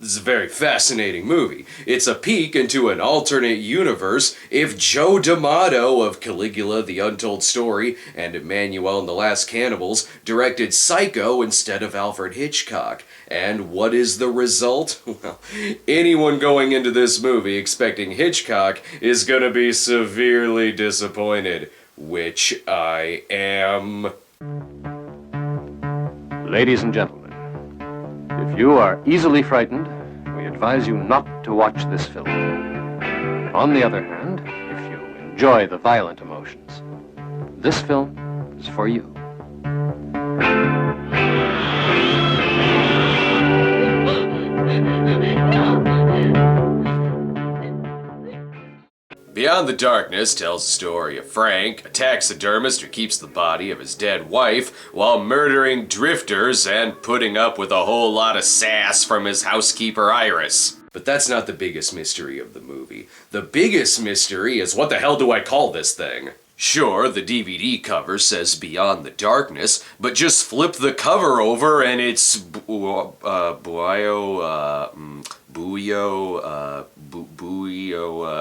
This is a very fascinating movie. It's a peek into an alternate universe if Joe D'Amato of Caligula, The Untold Story, and Emmanuel and the Last Cannibals directed Psycho instead of Alfred Hitchcock. And what is the result? Well, anyone going into this movie expecting Hitchcock is gonna be severely disappointed. Which I am. Ladies and gentlemen, if you are easily frightened, we advise you not to watch this film. On the other hand, if you enjoy the violent emotions, this film is for you. Beyond the Darkness tells the story of Frank, a taxidermist who keeps the body of his dead wife while murdering drifters and putting up with a whole lot of sass from his housekeeper Iris. But that's not the biggest mystery of the movie. The biggest mystery is what the hell do I call this thing? Sure, the DVD cover says Beyond the Darkness, but just flip the cover over and it's Buio,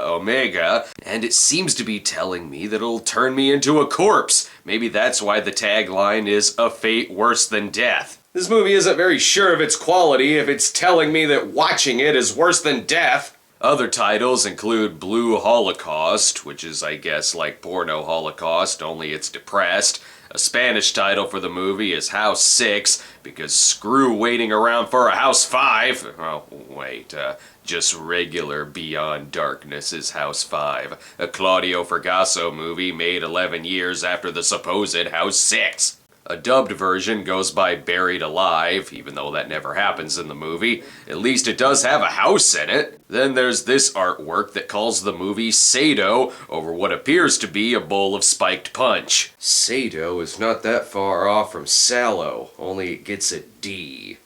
Omega, and it seems to be telling me that it'll turn me into a corpse. Maybe that's why the tagline is A Fate Worse Than Death. This movie isn't very sure of its quality if it's telling me that watching it is worse than death. Other titles include Blue Holocaust, which is, I guess, like Porno Holocaust, only it's depressed. A Spanish title for the movie is House 6, because screw waiting around for a House 5. Oh, wait, just regular Beyond Darkness is House 5, a Claudio Fragasso movie made 11 years after the supposed House 6. A dubbed version goes by Buried Alive, even though that never happens in the movie. At least it does have a house in it. Then there's this artwork that calls the movie Sado over what appears to be a bowl of spiked punch. Sado is not that far off from Sallow, only it gets a D.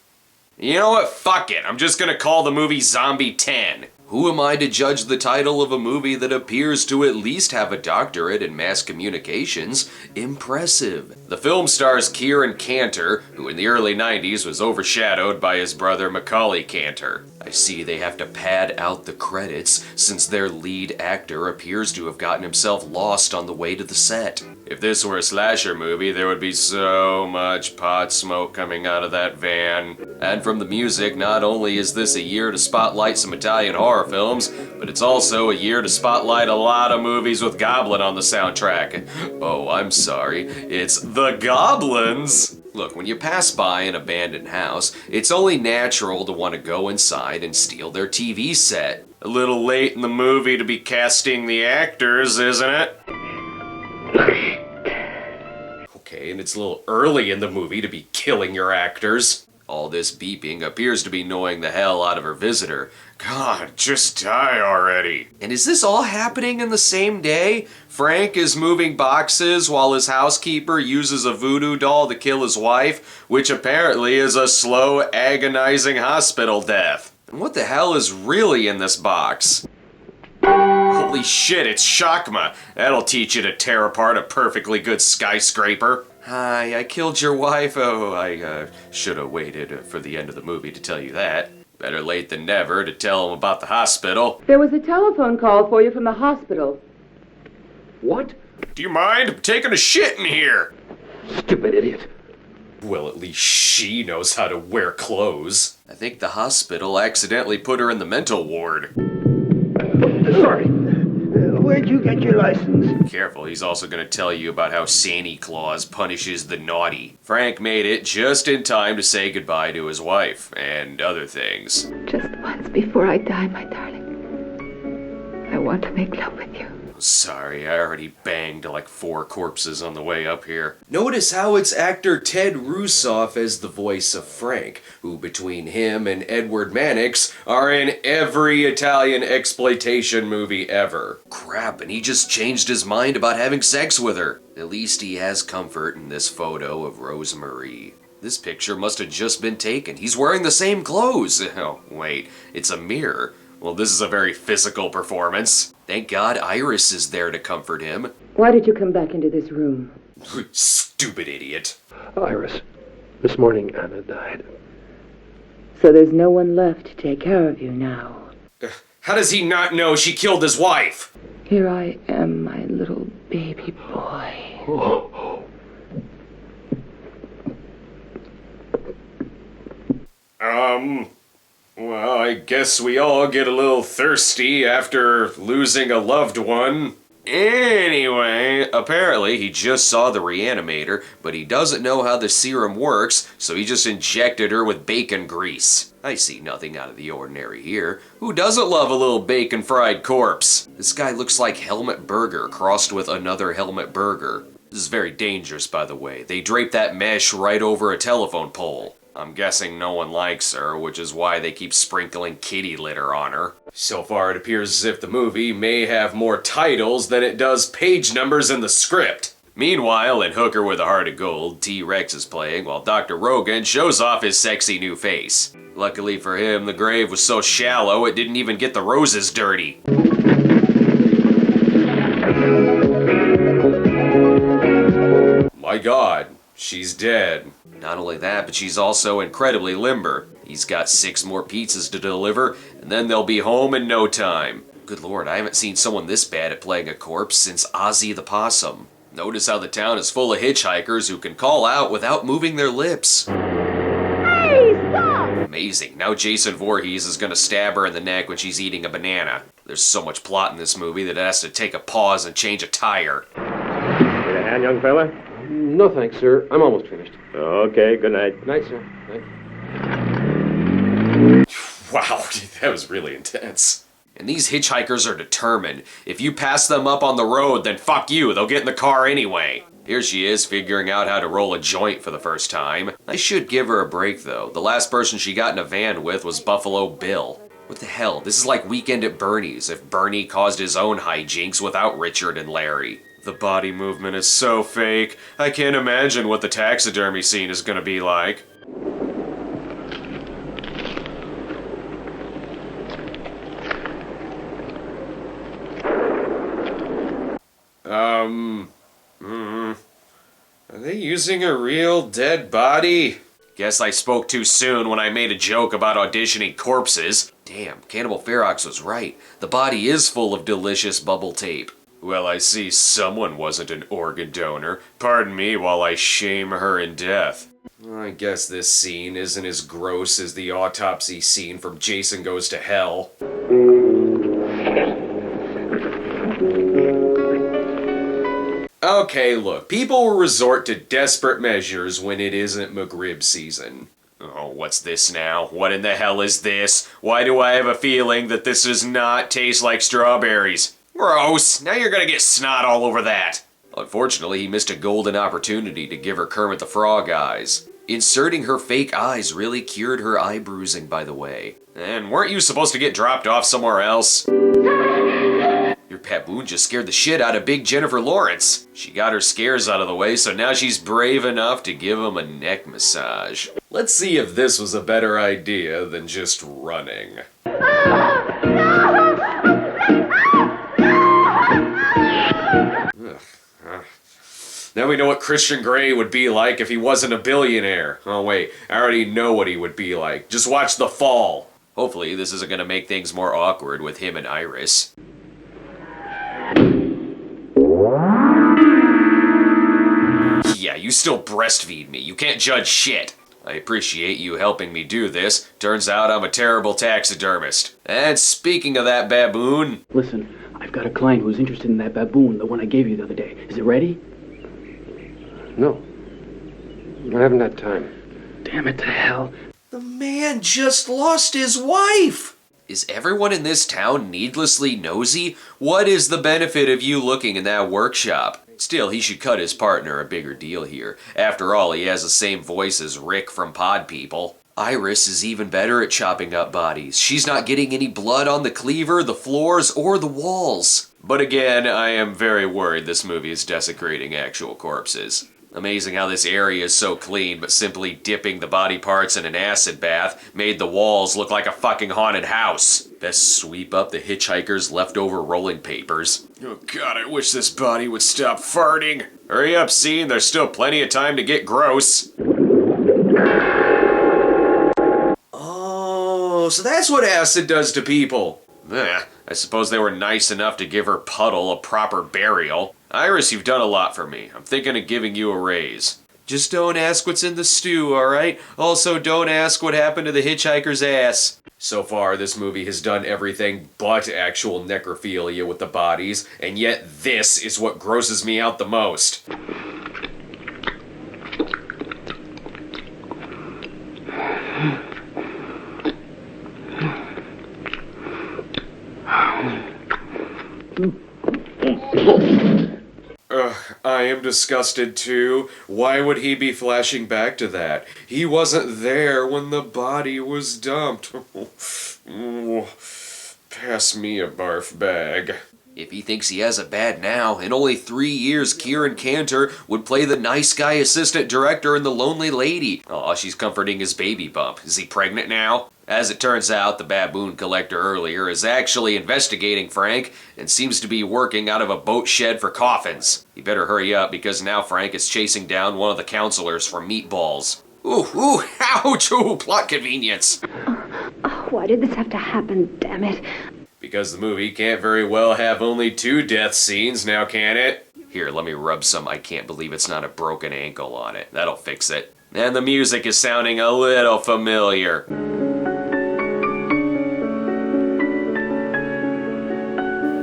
You know what? Fuck it. I'm just gonna call the movie Zombie 10. Who am I to judge the title of a movie that appears to at least have a doctorate in mass communications? Impressive. The film stars Kieran Cantor, who in the early 90s was overshadowed by his brother Macaulay Cantor. I see they have to pad out the credits since their lead actor appears to have gotten himself lost on the way to the set. If this were a slasher movie, there would be so much pot smoke coming out of that van. And from the music, not only is this a year to spotlight some Italian horror films, but it's also a year to spotlight a lot of movies with Goblin on the soundtrack. Oh, I'm sorry, it's The Goblins! Look, when you pass by an abandoned house, it's only natural to want to go inside and steal their TV set. A little late in the movie to be casting the actors, isn't it? Okay, and it's a little early in the movie to be killing your actors. All this beeping appears to be annoying the hell out of her visitor. God, just die already. And is this all happening in the same day? Frank is moving boxes while his housekeeper uses a voodoo doll to kill his wife, which apparently is a slow, agonizing hospital death. And what the hell is really in this box? Holy shit, it's Shakma. That'll teach you to tear apart a perfectly good skyscraper. Hi, I killed your wife. Oh, I should have waited for the end of the movie to tell you that. Better late than never to tell him about the hospital. There was a telephone call for you from the hospital. What? Do you mind? I'm taking a shit in here. Stupid idiot. Well, at least she knows how to wear clothes. I think the hospital accidentally put her in the mental ward. Sorry. Where'd you get your license? Careful, he's also going to tell you about how Santa Claus punishes the naughty. Frank made it just in time to say goodbye to his wife, and other things. Just once before I die, my darling. I want to make love with you. Sorry, I already banged like 4 corpses on the way up here. Notice how it's actor Ted Russoff as the voice of Frank, who between him and Edward Mannix are in every Italian exploitation movie ever. Crap, and he just changed his mind about having sex with her. At least he has comfort in this photo of Rosemarie. This picture must have just been taken. He's wearing the same clothes. Oh, wait, it's a mirror. Well, this is a very physical performance. Thank God Iris is there to comfort him. Why did you come back into this room? Stupid idiot. Iris, this morning Anna died. So there's no one left to take care of you now. How does he not know she killed his wife? Here I am, my little baby boy. Well, I guess we all get a little thirsty after losing a loved one. Anyway, apparently he just saw the reanimator, but he doesn't know how the serum works, so he just injected her with bacon grease. I see nothing out of the ordinary here. Who doesn't love a little bacon fried corpse? This guy looks like Helmet Burger crossed with another Helmet Burger. This is very dangerous, by the way. They drape that mesh right over a telephone pole. I'm guessing no one likes her, which is why they keep sprinkling kitty litter on her. So far it appears as if the movie may have more titles than it does page numbers in the script. Meanwhile, in Hooker with a Heart of Gold, T-Rex is playing while Dr. Rogan shows off his sexy new face. Luckily for him, the grave was so shallow it didn't even get the roses dirty. My God, she's dead. Not only that, but she's also incredibly limber. He's got 6 more pizzas to deliver, and then they'll be home in no time. Good Lord, I haven't seen someone this bad at playing a corpse since Ozzy the Possum. Notice how the town is full of hitchhikers who can call out without moving their lips. Hey, stop! Amazing. Now Jason Voorhees is gonna stab her in the neck when she's eating a banana. There's so much plot in this movie that it has to take a pause and change a tire. Need a hand, young fella? No thanks, sir. I'm almost finished. Okay, good night. Night, sir. Night. Wow, that was really intense. And these hitchhikers are determined. If you pass them up on the road, then fuck you, they'll get in the car anyway. Here she is, figuring out how to roll a joint for the first time. I should give her a break, though. The last person she got in a van with was Buffalo Bill. What the hell? This is like Weekend at Bernie's, if Bernie caused his own hijinks without Richard and Larry. The body movement is so fake. I can't imagine what the taxidermy scene is gonna be like. Are they using a real dead body? Guess I spoke too soon when I made a joke about auditioning corpses. Damn, Cannibal Ferox was right. The body is full of delicious bubble tape. Well, I see someone wasn't an organ donor. Pardon me while I shame her in death. I guess this scene isn't as gross as the autopsy scene from Jason Goes to Hell. Okay, look, people will resort to desperate measures when it isn't McRib season. Oh, what's this now? What in the hell is this? Why do I have a feeling that this does not taste like strawberries? Gross! Now you're gonna get snot all over that! Unfortunately, he missed a golden opportunity to give her Kermit the Frog eyes. Inserting her fake eyes really cured her eye bruising, by the way. And weren't you supposed to get dropped off somewhere else? Your baboon just scared the shit out of Big Jennifer Lawrence. She got her scares out of the way, so now she's brave enough to give him a neck massage. Let's see if this was a better idea than just running. Now we know what Christian Grey would be like if he wasn't a billionaire. Oh wait, I already know what he would be like. Just watch The Fall. Hopefully this isn't gonna make things more awkward with him and Iris. Yeah, you still breastfeed me. You can't judge shit. I appreciate you helping me do this. Turns out I'm a terrible taxidermist. And speaking of that baboon... Listen, I've got a client who's interested in that baboon, the one I gave you the other day. Is it ready? No. I haven't had time. Damn it to hell. The man just lost his wife! Is everyone in this town needlessly nosy? What is the benefit of you looking in that workshop? Still, he should cut his partner a bigger deal here. After all, he has the same voice as Rick from Pod People. Iris is even better at chopping up bodies. She's not getting any blood on the cleaver, the floors, or the walls. But again, I am very worried this movie is desecrating actual corpses. Amazing how this area is so clean, but simply dipping the body parts in an acid bath made the walls look like a fucking haunted house. Best sweep up the hitchhiker's leftover rolling papers. Oh god, I wish this body would stop farting. Hurry up, scene, there's still plenty of time to get gross. Oh, so that's what acid does to people. I suppose they were nice enough to give her puddle a proper burial. Iris, you've done a lot for me. I'm thinking of giving you a raise. Just don't ask what's in the stew, alright? Also, don't ask what happened to the hitchhiker's ass. So far, this movie has done everything but actual necrophilia with the bodies, and yet this is what grosses me out the most. I am disgusted too. Why would he be flashing back to that? He wasn't there when the body was dumped. Pass me a barf bag. If he thinks he has it bad now, in only 3 years Kieran Cantor would play the nice guy assistant director in The Lonely Lady. Aw, she's comforting his baby bump. Is he pregnant now? As it turns out, the baboon collector earlier is actually investigating Frank and seems to be working out of a boat shed for coffins. He better hurry up because now Frank is chasing down one of the counselors for meatballs. Ooh, ouch, ooh, plot convenience. Oh, why did this have to happen, damn it? Because the movie can't very well have only 2 death scenes now, can it? Here, let me rub some I can't believe it's not a broken ankle on it. That'll fix it. And the music is sounding a little familiar.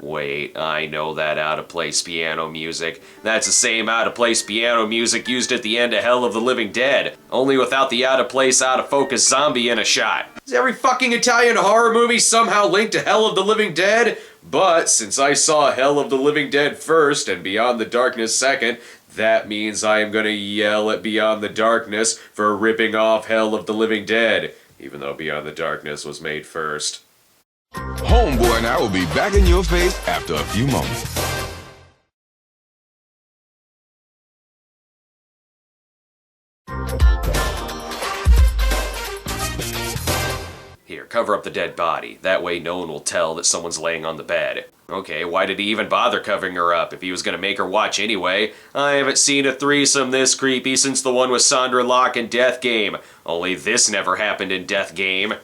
Wait, I know that out-of-place piano music. That's the same out-of-place piano music used at the end of Hell of the Living Dead, only without the out-of-place, out-of-focus zombie in a shot. Is every fucking Italian horror movie somehow linked to Hell of the Living Dead? But since I saw Hell of the Living Dead first and Beyond the Darkness second, that means I am gonna yell at Beyond the Darkness for ripping off Hell of the Living Dead, even though Beyond the Darkness was made first. Homeboy and I will be back in your face after a few moments. Here, cover up the dead body. That way no one will tell that someone's laying on the bed. Okay, why did he even bother covering her up if he was gonna make her watch anyway? I haven't seen a threesome this creepy since the one with Sandra Locke in Death Game. Only this never happened in Death Game.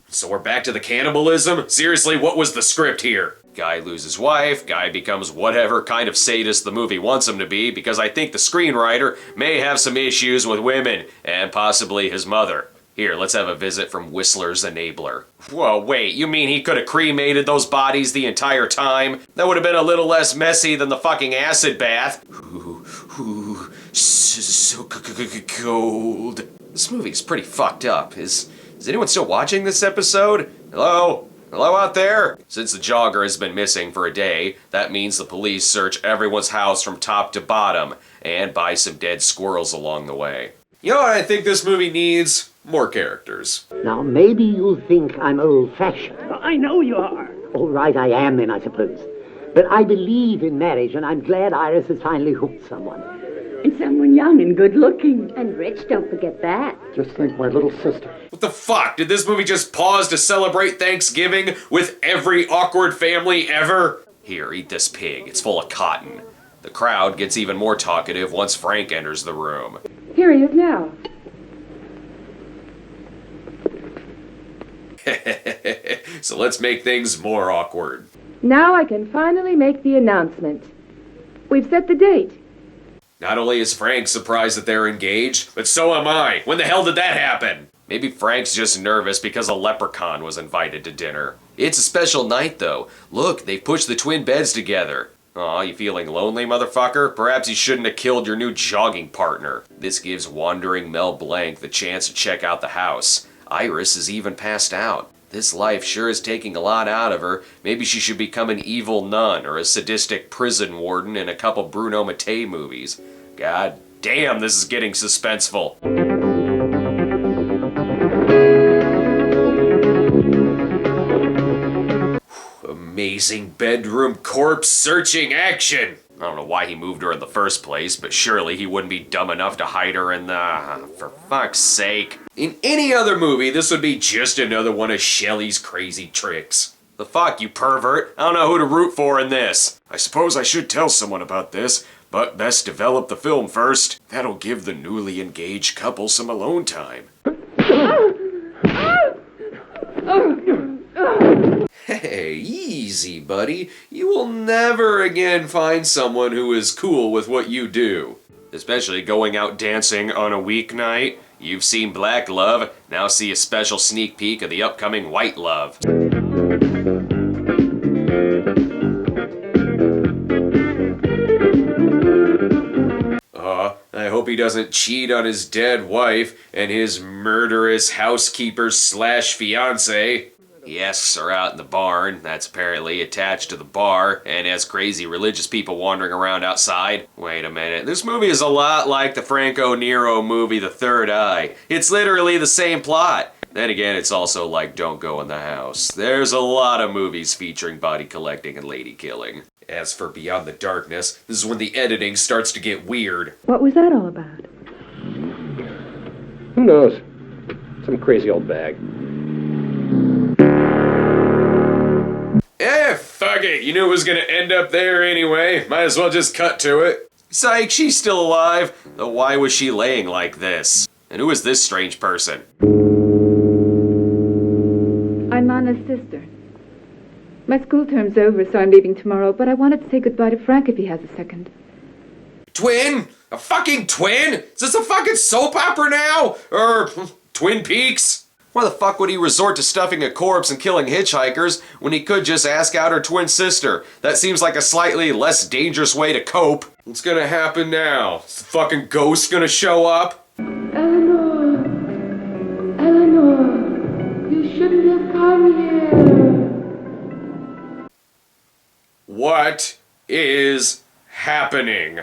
So we're back to the cannibalism? Seriously, what was the script here? Guy loses wife, guy becomes whatever kind of sadist the movie wants him to be, because I think the screenwriter may have some issues with women, and possibly his mother. Here, let's have a visit from Whistler's enabler. Whoa, wait, you mean he could have cremated those bodies the entire time? That would have been a little less messy than the fucking acid bath. Ooh, so cold. This movie's pretty fucked up. Is anyone still watching this episode? Hello? Hello out there? Since the jogger has been missing for a day, that means the police search everyone's house from top to bottom and buy some dead squirrels along the way. You know what I think this movie needs? More characters. Now, maybe you'll think I'm old-fashioned. I know you are. All right, I am then, I suppose. But I believe in marriage, and I'm glad Iris has finally hooked someone. And someone young and good-looking. And rich, don't forget that. Just think, my little sister. What the fuck? Did this movie just pause to celebrate Thanksgiving with every awkward family ever? Here, eat this pig. It's full of cotton. The crowd gets even more talkative once Frank enters the room. Here he is now. So let's make things more awkward. Now I can finally make the announcement. We've set the date. Not only is Frank surprised that they're engaged, but so am I. When the hell did that happen? Maybe Frank's just nervous because a leprechaun was invited to dinner. It's a special night, though. Look, they've pushed the twin beds together. Aw, you feeling lonely, motherfucker? Perhaps you shouldn't have killed your new jogging partner. This gives wandering Mel Blanc the chance to check out the house. Iris is even passed out. This life sure is taking a lot out of her. Maybe she should become an evil nun or a sadistic prison warden in a couple Bruno Mattei movies. God damn, this is getting suspenseful. Amazing bedroom corpse searching action! I don't know why he moved her in the first place, but surely he wouldn't be dumb enough to hide her in the... for fuck's sake. In any other movie, this would be just another one of Shelley's crazy tricks. The fuck, you pervert? I don't know who to root for in this. I suppose I should tell someone about this, but best develop the film first. That'll give the newly engaged couple some alone time. Hey, easy, buddy. You will never again find someone who is cool with what you do. Especially going out dancing on a weeknight. You've seen Black Love, now see a special sneak peek of the upcoming White Love. I hope he doesn't cheat on his dead wife and his murderous housekeeper slash fiance. The Esks are out in the barn, that's apparently attached to the bar, and has crazy religious people wandering around outside. Wait a minute, this movie is a lot like the Franco Nero movie The Third Eye. It's literally the same plot. Then again, it's also like Don't Go in the House. There's a lot of movies featuring body collecting and lady killing. As for Beyond the Darkness, this is when the editing starts to get weird. What was that all about? Who knows? Some crazy old bag. Fuck it, you knew it was gonna end up there anyway. Might as well just cut to it. Psych, she's still alive. Though why was she laying like this? And who is this strange person? I'm Anna's sister. My school term's over, so I'm leaving tomorrow, but I wanted to say goodbye to Frank if he has a second. Twin? A fucking twin? Is this a fucking soap opera now? Or Twin Peaks? Why the fuck would he resort to stuffing a corpse and killing hitchhikers when he could just ask out her twin sister? That seems like a slightly less dangerous way to cope. What's gonna happen now? Is the fucking ghost gonna show up? Eleanor! Eleanor! You shouldn't have come here! What is happening?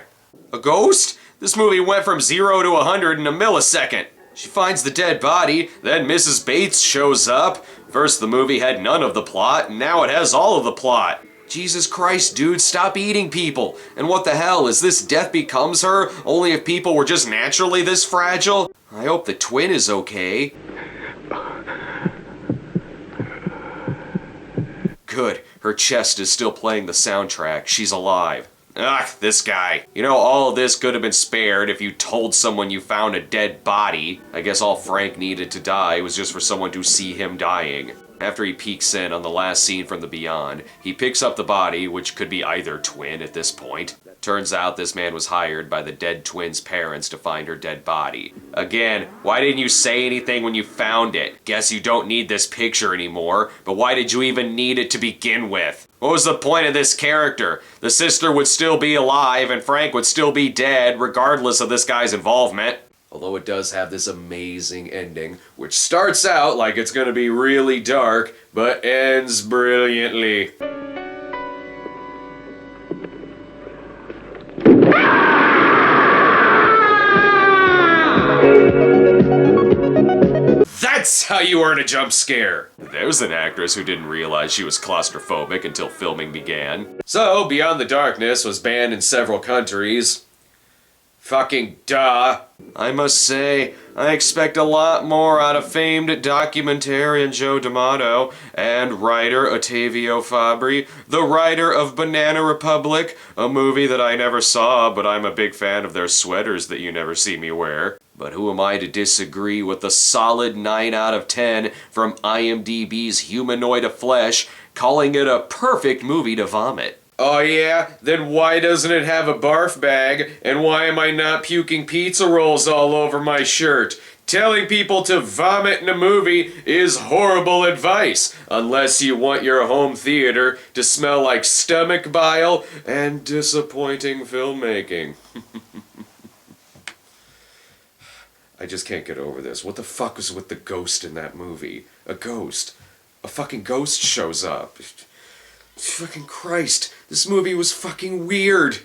A ghost? This movie went from 0 to 100 in a millisecond. She finds the dead body, then Mrs. Bates shows up. First the movie had none of the plot, and now it has all of the plot. Jesus Christ, dude, stop eating people. And what the hell, is this death becomes her, only if people were just naturally this fragile? I hope the twin is okay. Good, her chest is still playing the soundtrack. She's alive. Ugh, this guy. You know, all of this could have been spared if you told someone you found a dead body. I guess all Frank needed to die was just for someone to see him dying. After he peeks in on the last scene from the Beyond, he picks up the body, which could be either twin at this point. Turns out this man was hired by the dead twin's parents to find her dead body. Again, why didn't you say anything when you found it? Guess you don't need this picture anymore, but why did you even need it to begin with? What was the point of this character? The sister would still be alive and Frank would still be dead regardless of this guy's involvement. Although it does have this amazing ending, which starts out like it's gonna be really dark, but ends brilliantly. That's how you earn a jump scare! There's an actress who didn't realize she was claustrophobic until filming began. So, Beyond the Darkness was banned in several countries. Fucking duh. I must say, I expect a lot more out of famed documentarian Joe D'Amato and writer Ottavio Fabri, the writer of Banana Republic, a movie that I never saw, but I'm a big fan of their sweaters that you never see me wear. But who am I to disagree with the solid 9 out of 10 from IMDb's Humanoid of Flesh, calling it a perfect movie to vomit? Oh yeah? Then why doesn't it have a barf bag? And why am I not puking pizza rolls all over my shirt? Telling people to vomit in a movie is horrible advice, unless you want your home theater to smell like stomach bile and disappointing filmmaking. I just can't get over this. What the fuck was with the ghost in that movie? A ghost. A fucking ghost shows up. Fucking Christ, this movie was fucking weird.